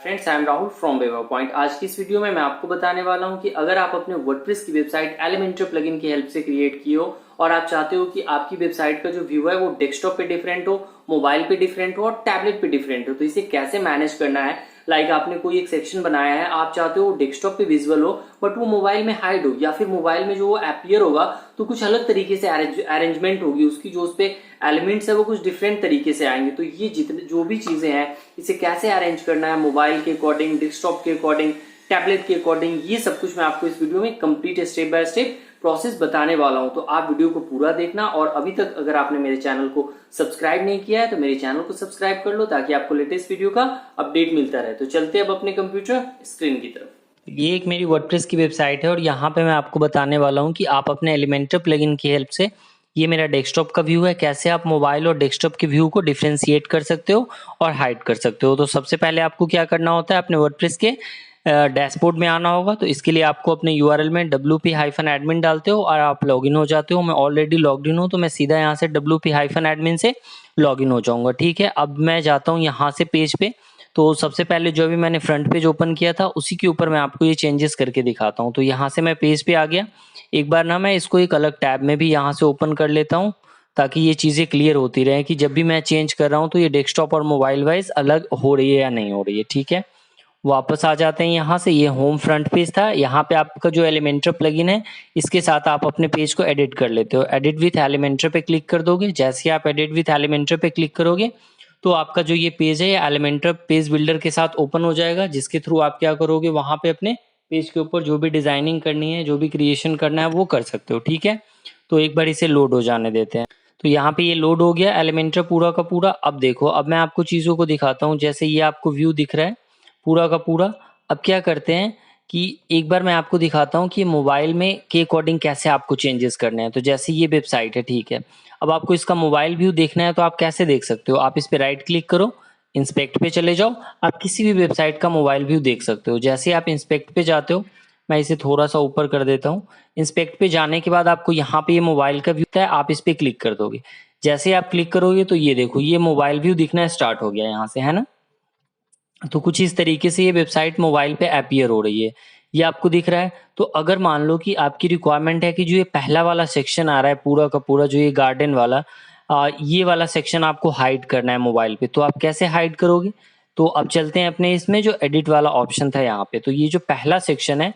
Friends, I am Rahul from waver point. आज की इस वीडियो में मैं आपको बताने वाला हूं कि अगर आप अपने वर्डप्रेस की वेबसाइट एलिमेंटर प्लगइन की हेल्प से क्रिएट की हो और आप चाहते हो कि आपकी वेबसाइट का जो व्यू है वो डेस्कटॉप पे डिफरेंट हो, मोबाइल पे डिफरेंट हो और टैबलेट पे डिफरेंट हो, तो इसे कैसे मैनेज करना है। आपने कोई एक सेक्शन बनाया है, आप चाहते हो डेस्कटॉप पे विजुअल हो बट वो मोबाइल में हाइड हो, या फिर मोबाइल में जो वो अपीयर होगा तो कुछ अलग तरीके से अरेंजमेंट होगी उसकी, जो उस पे एलिमेंट्स है वो कुछ डिफरेंट तरीके से आएंगे। तो ये जितने जो भी चीजें हैं इसे कैसे अरेंज करना है मोबाइल के अकॉर्डिंग, डेस्कटॉप के अकॉर्डिंग, टैबलेट के अकॉर्डिंग, ये सब कुछ मैं आपको इस वीडियो में complete step by step process बताने वाला हूं। तो आप वीडियो को पूरा देखना, और अभी तक अगर आपने मेरे चैनल को सब्सक्राइब नहीं किया है तो मेरे चैनल को सब्सक्राइब कर लो ताकि आपको लेटेस्ट वीडियो का अपडेट मिलता रहे। तो चलते अब अपने कंप्यूटर स्क्रीन की तरफ। ये एक मेरी वर्डप्रेस की वेबसाइट है और यहाँ पे मैं आपको बताने वाला हूँ कि आप अपने एलिमेंटर प्लगइन की हेल्प से, ये मेरा डेस्कटॉप का व्यू है, कैसे आप मोबाइल और डेस्कटॉप के व्यू को डिफरेंशिएट कर सकते हो और हाइड कर सकते हो। तो सबसे पहले आपको क्या करना होता है, अपने वर्डप्रेस के डैशबोर्ड में आना होगा। तो इसके लिए आपको अपने यूआरएल में wp-admin डालते हो और आप लॉगिन हो जाते हो। मैं ऑलरेडी लॉग्ड इन हूँ तो मैं सीधा यहाँ से wp-admin से लॉगिन हो जाऊंगा। ठीक है, अब मैं जाता हूँ यहाँ से पेज पे। तो सबसे पहले जो भी मैंने फ्रंट पेज ओपन किया था उसी के ऊपर मैं आपको ये चेंजेस करके दिखाता हूँ। तो यहाँ से मैं पेज पे आ गया। एक बार ना मैं इसको एक अलग टैब में भी यहाँ से ओपन कर लेता हूँ ताकि ये चीज़ें क्लियर होती रहें कि जब भी मैं चेंज कर रहा हूँ तो ये डेस्कटॉप और मोबाइल वाइज अलग हो रही है या नहीं हो रही है। ठीक है, वापस आ जाते हैं यहाँ से। ये होम फ्रंट पेज था, यहाँ पे आपका जो एलिमेंटर प्लगइन है इसके साथ आप अपने पेज को एडिट कर लेते हो। एडिट विथ एलिमेंटर पे क्लिक कर दोगे। जैसे ही आप एडिट विथ एलिमेंटर पे क्लिक करोगे तो आपका जो ये पेज है ये एलिमेंटर पेज बिल्डर के साथ ओपन हो जाएगा, जिसके थ्रू आप क्या करोगे, वहां पे अपने पेज के ऊपर जो भी डिजाइनिंग करनी है, जो भी क्रिएशन करना है वो कर सकते हो। ठीक है, तो एक बार इसे लोड हो जाने देते हैं। तो यहाँ पे ये लोड हो गया एलिमेंटर पूरा का पूरा। अब देखो, अब मैं आपको चीज़ों को दिखाता हूँ। जैसे ये आपको व्यू दिख रहा है पूरा का पूरा। अब क्या करते हैं कि एक बार मैं आपको दिखाता हूँ कि मोबाइल में के अकॉर्डिंग कैसे आपको चेंजेस करने हैं। तो जैसे ये वेबसाइट है, ठीक है, अब आपको इसका मोबाइल व्यू देखना है तो आप कैसे देख सकते हो, आप इस पे राइट क्लिक करो, इंस्पेक्ट पे चले जाओ, आप किसी भी वेबसाइट का मोबाइल व्यू देख सकते हो। जैसे आप इंस्पेक्ट पे जाते हो, मैं इसे थोड़ा सा ऊपर कर देता हूँ। इंस्पेक्ट पे जाने के बाद आपको यहाँ पे ये मोबाइल का व्यू है, आप इस पे क्लिक कर दोगे। जैसे आप क्लिक करोगे तो ये देखो, ये मोबाइल व्यू दिखना स्टार्ट हो गया यहाँ से, है ना। तो कुछ इस तरीके से ये वेबसाइट मोबाइल पे अपीयर हो रही है, ये आपको दिख रहा है। तो अगर मान लो कि आपकी रिक्वायरमेंट है कि जो ये पहला वाला सेक्शन आ रहा है पूरा का पूरा, जो ये गार्डन वाला, ये वाला सेक्शन आपको हाइड करना है मोबाइल पे, तो आप कैसे हाइड करोगे। तो अब चलते हैं अपने इसमें, जो एडिट वाला ऑप्शन था यहाँ पे। तो ये जो पहला सेक्शन है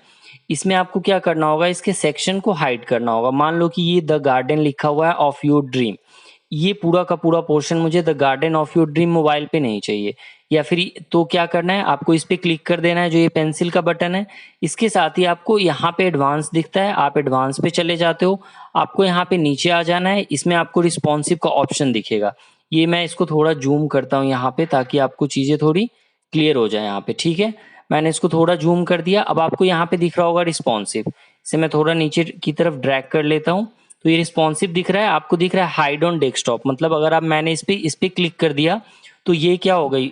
इसमें आपको क्या करना होगा, इसके सेक्शन को हाइड करना होगा। मान लो कि ये द गार्डन लिखा हुआ है ऑफ योर ड्रीम, ये पूरा का पूरा पोर्शन मुझे the garden of your dream mobile पे नहीं चाहिए। या फिर तो क्या करना है, आपको इस पे क्लिक कर देना है, जो ये पेंसिल का बटन है। इसके साथ ही आपको यहाँ पे एडवांस दिखता है, आप एडवांस पे चले जाते हो। आपको यहाँ पे नीचे आ जाना है, इसमें आपको रिस्पॉन्सिव का ऑप्शन दिखेगा। ये मैं इसको थोड़ा जूम करता हूँ यहाँ पे ताकि आपको चीजें थोड़ी क्लियर हो जाए यहाँ पे। ठीक है, मैंने इसको थोड़ा जूम कर दिया। अब आपको यहाँ पे दिख रहा होगा रिस्पॉन्सिव, इसे मैं थोड़ा नीचे की तरफ ड्रैग कर लेता हूँ। तो ये रिस्पॉन्सिव दिख रहा है, आपको दिख रहा है हाइड ऑन डेस्कटॉप, मतलब अगर आप मैंने इस पे क्लिक कर दिया तो ये क्या हो गई,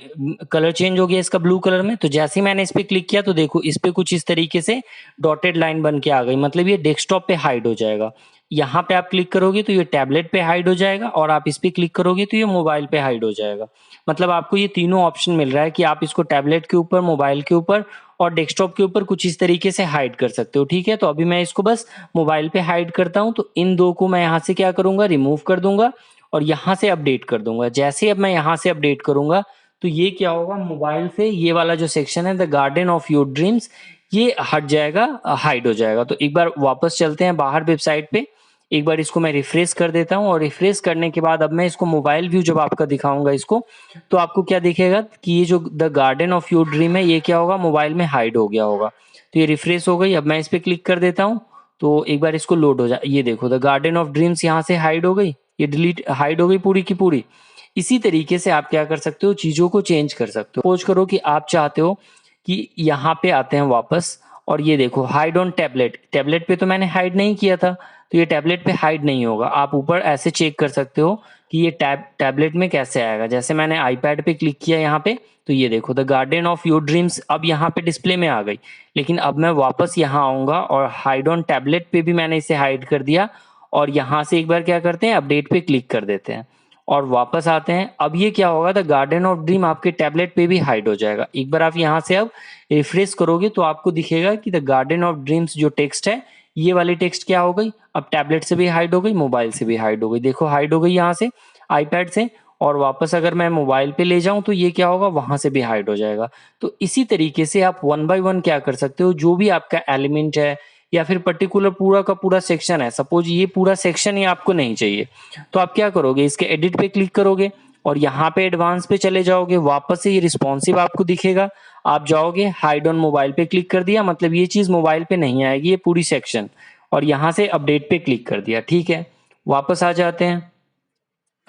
कलर चेंज हो गया इसका ब्लू कलर में। तो जैसे ही मैंने इस पे क्लिक किया तो देखो इस पे कुछ इस तरीके से डॉटेड लाइन बन के आ गई, मतलब ये डेस्कटॉप पे हाइड हो जाएगा। यहाँ पे आप क्लिक करोगे तो ये टैबलेट पे हाइड हो जाएगा, और आप इस पे क्लिक करोगे तो ये मोबाइल पे हाइड हो जाएगा। मतलब आपको ये तीनों ऑप्शन मिल रहा है कि आप इसको टैबलेट के ऊपर, मोबाइल के ऊपर और डेस्कटॉप के ऊपर कुछ इस तरीके से हाइड कर सकते हो। ठीक है, तो अभी मैं इसको बस मोबाइल पे हाइड करता हूँ। तो इन दो को मैं यहाँ से क्या करूंगा, रिमूव कर दूंगा और यहाँ से अपडेट कर दूंगा। जैसे अब मैं यहाँ से अपडेट करूंगा तो ये क्या होगा, मोबाइल से ये वाला जो सेक्शन है the garden of your dreams, ये हट जाएगा, हाइड हो जाएगा। तो एक बार वापस चलते हैं बाहर वेबसाइट पे, एक बार इसको मैं रिफ्रेश कर देता हूँ। और रिफ्रेश करने के बाद अब मैं इसको मोबाइल व्यू जब आपका दिखाऊंगा इसको, तो आपको क्या दिखेगा कि ये जो the garden of your dream है ये क्या होगा, मोबाइल में हाइड हो गया होगा। तो ये रिफ्रेश हो गई। अब मैं इस पे क्लिक कर देता हूँ तो एक बार इसको लोड हो जाए, ये देखो द गार्डन ऑफ ड्रीम्स यहाँ से हाइड हो गई, ये डिलीट हाइड हो गई पूरी की पूरी। इसी तरीके से आप क्या कर सकते हो, चीजों को चेंज कर सकते हो। सपोज करो कि आप चाहते हो कि यहाँ पे आते हैं वापस, और ये देखो हाइड ऑन टैबलेट, टैबलेट पे तो मैंने हाइड नहीं किया था तो ये टैबलेट पे हाइड नहीं होगा। आप ऊपर ऐसे चेक कर सकते हो कि ये टैबलेट में कैसे आएगा। जैसे मैंने आईपैड पे क्लिक किया यहाँ पे, तो ये देखो the garden of your dreams अब यहाँ पे डिस्प्ले में आ गई। लेकिन अब मैं वापस यहाँ आऊंगा और हाइड ऑन टैबलेट पे भी मैंने इसे हाइड कर दिया, और यहाँ से एक बार क्या करते हैं, अपडेट पे क्लिक कर देते हैं। और वापस आते हैं। अब ये क्या होगा, द गार्डन ऑफ ड्रीम आपके टैबलेट पे भी हाइड हो जाएगा। एक बार आप यहाँ से अब रिफ्रेश करोगे तो आपको दिखेगा कि द गार्डन ऑफ ड्रीम्स जो टेक्स्ट है, ये वाली टेक्स्ट क्या हो गई, अब टैबलेट से भी हाइड हो गई, मोबाइल से भी हाइड हो गई। देखो हाइड हो गई यहाँ से आईपैड से, और वापस अगर मैं मोबाइल पे ले जाऊं तो ये क्या होगा, वहां से भी हाइड हो जाएगा। तो इसी तरीके से आप वन बाय वन क्या कर सकते हो, जो भी आपका एलिमेंट है या फिर पर्टिकुलर पूरा का पूरा सेक्शन है, सपोज ये पूरा सेक्शन ही आपको नहीं चाहिए, तो आप क्या करोगे, इसके एडिट पे क्लिक करोगे और यहाँ पे एडवांस पे चले जाओगे, वापस से ये रिस्पॉन्सिव आपको दिखेगा, आप जाओगे हाइड ऑन मोबाइल पे क्लिक कर दिया, मतलब ये चीज मोबाइल पे नहीं आएगी ये पूरी सेक्शन, और यहाँ से अपडेट पे क्लिक कर दिया। ठीक है, वापस आ जाते हैं,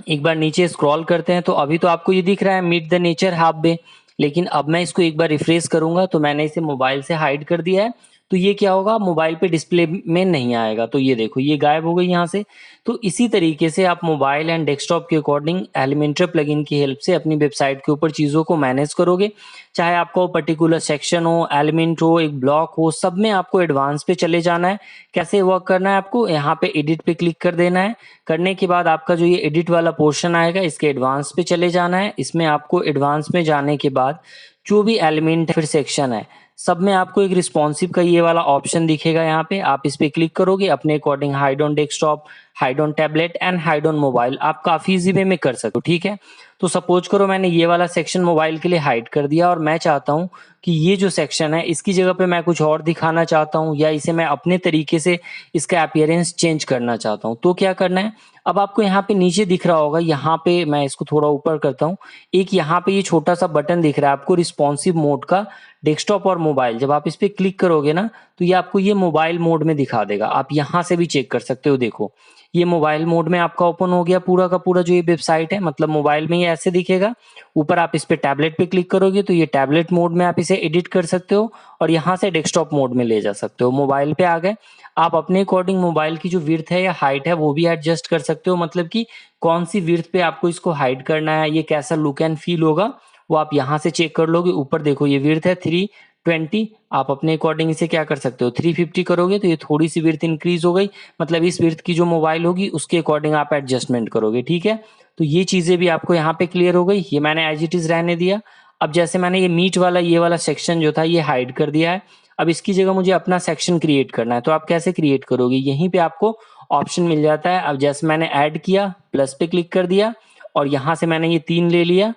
एक बार नीचे स्क्रॉल करते हैं, तो अभी तो आपको ये दिख रहा है मीट द नेचर हाफ बे, लेकिन अब मैं इसको एक बार रिफ्रेश करूंगा तो मैंने इसे मोबाइल से हाइड कर दिया है, तो ये क्या होगा, मोबाइल पे डिस्प्ले में नहीं आएगा। तो ये देखो ये गायब हो गई यहाँ से। तो इसी तरीके से आप मोबाइल एंड डेस्कटॉप के अकॉर्डिंग एलिमेंटर प्लगइन की हेल्प से अपनी वेबसाइट के ऊपर चीज़ों को मैनेज करोगे, चाहे आपका वो पर्टिकुलर सेक्शन हो, एलिमेंट हो, एक ब्लॉक हो, सब में आपको एडवांस पे चले जाना है। कैसे वर्क करना है, आपको यहाँ पे एडिट पे क्लिक कर देना है, करने के बाद आपका जो ये एडिट वाला पोर्शन आएगा इसके एडवांस पे चले जाना है। इसमें आपको एडवांस में जाने के बाद जो भी एलिमेंट फिर सेक्शन है सब में आपको एक रिस्पॉन्सिव का ये वाला ऑप्शन दिखेगा, यहाँ पे आप इस पे क्लिक करोगे, अपने according hide on desktop, hide on tablet and hide on mobile आप काफी इजी वे में कर सकते हो। ठीक है, तो सपोज करो मैंने ये वाला सेक्शन मोबाइल के लिए हाइड कर दिया और मैं चाहता हूँ कि ये जो सेक्शन है इसकी जगह पे मैं कुछ और दिखाना चाहता हूँ, या इसे मैं अपने तरीके से इसका अपीयरेंस चेंज करना चाहता हूँ, तो क्या करना है, अब आपको यहाँ पे नीचे दिख रहा होगा, यहाँ पे मैं इसको थोड़ा ऊपर करता हूँ, एक यहाँ पे ये छोटा सा बटन दिख रहा है आपको रिस्पॉन्सिव मोड का, डेस्कटॉप और मोबाइल, जब आप इस पे क्लिक करोगे ना तो ये आपको ये मोबाइल मोड में दिखा देगा। आप यहाँ से भी चेक कर सकते हो, देखो ये मोबाइल मोड में आपका ओपन हो गया पूरा का पूरा जो ये वेबसाइट है, मतलब मोबाइल में ये ऐसे दिखेगा। ऊपर आप इस पे टैबलेट पे क्लिक करोगे तो ये टैबलेट मोड में आप इसे एडिट कर सकते हो, और यहाँ से डेस्कटॉप मोड में ले जा सकते हो। मोबाइल पे आ गए, आप अपने अकॉर्डिंग मोबाइल की जो विड्थ है या हाइट है वो भी एडजस्ट कर सकते हो, मतलब कि कौन सी विड्थ पे आपको इसको हाइड करना है, ये कैसा लुक एंड फील होगा वो आप यहाँ से चेक कर लोगे। ऊपर देखो ये विड्थ है 320, आप अपने अकॉर्डिंग इसे क्या कर सकते हो, 350 करोगे तो ये थोड़ी सी विड्थ इंक्रीज हो गई, मतलब इस विड्थ की जो मोबाइल होगी उसके अकॉर्डिंग आप एडजस्टमेंट करोगे। ठीक है, तो ये चीजें भी आपको यहाँ पे क्लियर हो गई, ये मैंने एज इट इज रहने दिया। अब जैसे मैंने ये मीट वाला ये वाला सेक्शन जो था ये हाइड कर दिया है, अब इसकी जगह मुझे अपना सेक्शन क्रिएट करना है, तो आप कैसे क्रिएट करोगे, यहीं पे आपको ऑप्शन मिल जाता है। अब जैसे मैंने ऐड किया, प्लस पे क्लिक कर दिया और यहाँ से मैंने ये 3 ले लिया।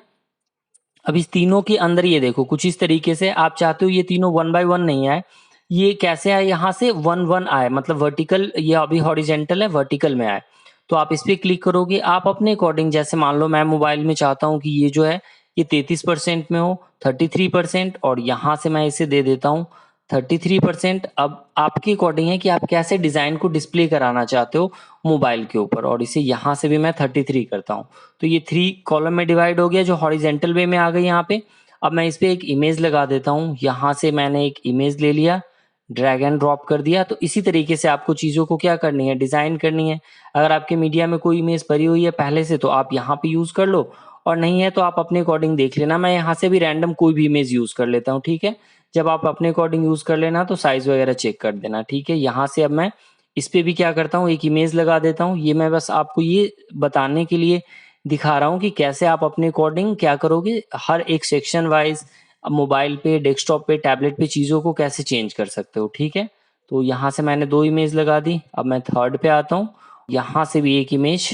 अब इस तीनों के अंदर ये देखो कुछ इस तरीके से आप चाहते हो ये तीनों वन बाय वन नहीं आए, ये कैसे आए, यहाँ से वन वन आए, मतलब वर्टिकल, ये अभी हॉरिजेंटल है, वर्टिकल में आए। तो आप इस पे क्लिक करोगे, आप अपने अकॉर्डिंग, जैसे मान लो मैं मोबाइल में चाहता हूँ कि ये जो है ये 33% में हो, 33%, और यहाँ से मैं इसे दे देता हूँ 33%। अब आपके अकॉर्डिंग है कि आप कैसे डिजाइन को डिस्प्ले कराना चाहते हो मोबाइल के ऊपर, और इसे यहाँ से भी मैं 33 करता हूँ, तो ये 3 कॉलम में डिवाइड हो गया जो हॉरिजेंटल वे में आ गई यहाँ पे। अब मैं इस पे एक इमेज लगा देता हूँ, यहाँ से मैंने एक इमेज ले लिया, ड्रैग एंड ड्रॉप कर दिया। तो इसी तरीके से आपको चीज़ों को क्या करनी है, डिज़ाइन करनी है। अगर आपके मीडिया में कोई इमेज भरी हुई है पहले से तो आप यहाँ पे यूज़ कर लो, और नहीं है तो आप अपने अकॉर्डिंग देख लेना। मैं यहाँ से भी रैंडम कोई भी इमेज यूज़ कर लेता हूँ। ठीक है, जब आप अपने अकॉर्डिंग यूज़ कर लेना तो साइज़ वगैरह चेक कर देना। ठीक है, यहाँ से अब मैं इस पे भी क्या करता हूँ, एक इमेज लगा देता हूँ। ये मैं बस आपको ये बताने के लिए दिखा रहा हूँ कि कैसे आप अपने अकॉर्डिंग क्या करोगे, हर एक सेक्शन वाइज मोबाइल पे, डेस्कटॉप पे, टैबलेट पे चीज़ों को कैसे चेंज कर सकते हो। ठीक है, तो यहाँ से मैंने 2 इमेज लगा दी। अब मैं थर्ड पे आता हूँ, यहाँ से भी एक इमेज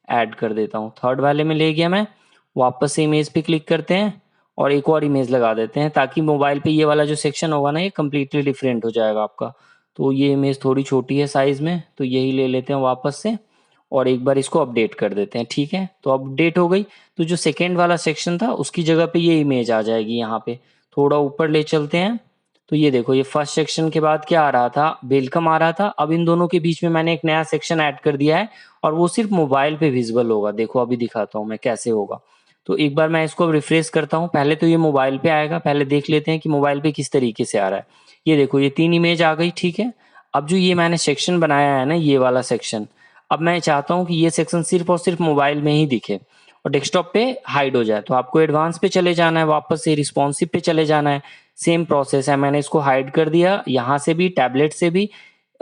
ऐड कर देता हूँ, थर्ड वाले में ले गया मैं। वापस से इमेज पे क्लिक करते हैं और एक और इमेज लगा देते हैं, ताकि मोबाइल पे ये वाला जो सेक्शन होगा ना ये कम्प्लीटली डिफरेंट हो जाएगा आपका। तो ये इमेज थोड़ी छोटी है साइज में, तो यही ले लेते हैं वापस से, और एक बार इसको अपडेट कर देते हैं। ठीक है, तो अपडेट हो गई। तो जो सेकेंड वाला सेक्शन था उसकी जगह पे ये इमेज आ जाएगी यहाँ पे। थोड़ा ऊपर ले चलते हैं, तो ये देखो ये फर्स्ट सेक्शन के बाद क्या आ रहा था, वेलकम आ रहा था। अब इन दोनों के बीच में मैंने एक नया सेक्शन ऐड कर दिया है, और वो सिर्फ मोबाइल पे विजिबल होगा। देखो अभी दिखाता हूँ मैं कैसे होगा। तो एक बार मैं इसको रिफ्रेश करता हूँ, पहले तो ये मोबाइल पे आएगा, पहले देख लेते हैं कि मोबाइल पे किस तरीके से आ रहा है। ये देखो ये 3 इमेज आ गई। ठीक है, अब जो ये मैंने सेक्शन बनाया है ना ये वाला सेक्शन, अब मैं चाहता हूँ कि ये सेक्शन सिर्फ और सिर्फ मोबाइल में ही दिखे और डेस्कटॉप पे हाइड हो जाए। तो आपको एडवांस पे चले जाना है, वापस से रिस्पॉन्सिव पे चले जाना है। सेम प्रोसेस है, मैंने इसको हाइड कर दिया, यहाँ से भी, टैबलेट से भी,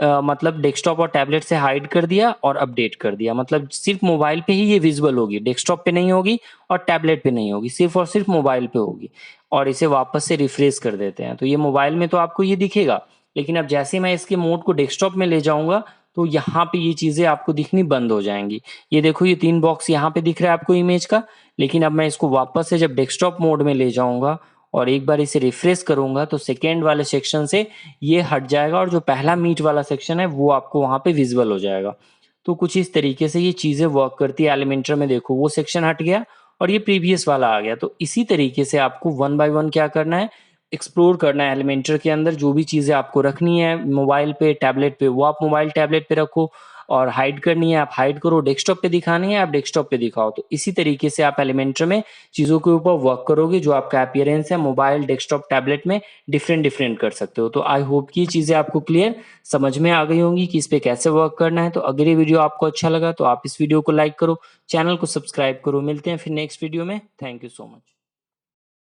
मतलब डेस्कटॉप और टैबलेट से हाइड कर दिया और अपडेट कर दिया, मतलब सिर्फ मोबाइल पे ही ये विजिबल होगी, डेस्कटॉप पे नहीं होगी और टैबलेट पे नहीं होगी, सिर्फ और सिर्फ मोबाइल पे होगी। और इसे वापस से रिफ्रेश कर देते हैं, तो ये मोबाइल में तो आपको ये दिखेगा, लेकिन अब जैसे मैं इसके मोड को डेस्कटॉप में ले जाऊंगा तो यहाँ पे ये चीजें आपको दिखनी बंद हो जाएंगी। ये देखो ये 3 बॉक्स यहाँ पे दिख रहा है आपको इमेज का, लेकिन अब मैं इसको वापस से जब डेस्कटॉप मोड में ले जाऊंगा और एक बार इसे रिफ्रेश करूंगा तो सेकेंड वाले सेक्शन से ये हट जाएगा और जो पहला मीट वाला सेक्शन है वो आपको वहां पे विजिबल हो जाएगा। तो कुछ इस तरीके से ये चीजें वर्क करती है एलिमेंटर में। देखो वो सेक्शन हट गया और ये प्रीवियस वाला आ गया। तो इसी तरीके से आपको वन बाय वन क्या करना है, एक्सप्लोर करना है एलिमेंटर के अंदर। जो भी चीजें आपको रखनी है मोबाइल पे टैबलेट पे वो आप मोबाइल टैबलेट पे रखो, और हाइड करनी है आप हाइड करो, डेस्कटॉप पे दिखानी है आप डेस्कटॉप पे दिखाओ। तो इसी तरीके से आप एलिमेंटर में चीजों के ऊपर वर्क करोगे, जो आपका अपीयरेंस है मोबाइल डेस्कटॉप टैबलेट में डिफरेंट डिफरेंट कर सकते हो। तो आई होप कि ये चीजें आपको क्लियर समझ में आ गई होंगी कि इस पे कैसे वर्क करना है। तो अगर ये वीडियो आपको अच्छा लगा तो आप इस वीडियो को लाइक करो, चैनल को सब्सक्राइब करो। मिलते हैं फिर नेक्स्ट वीडियो में। Thank you so much.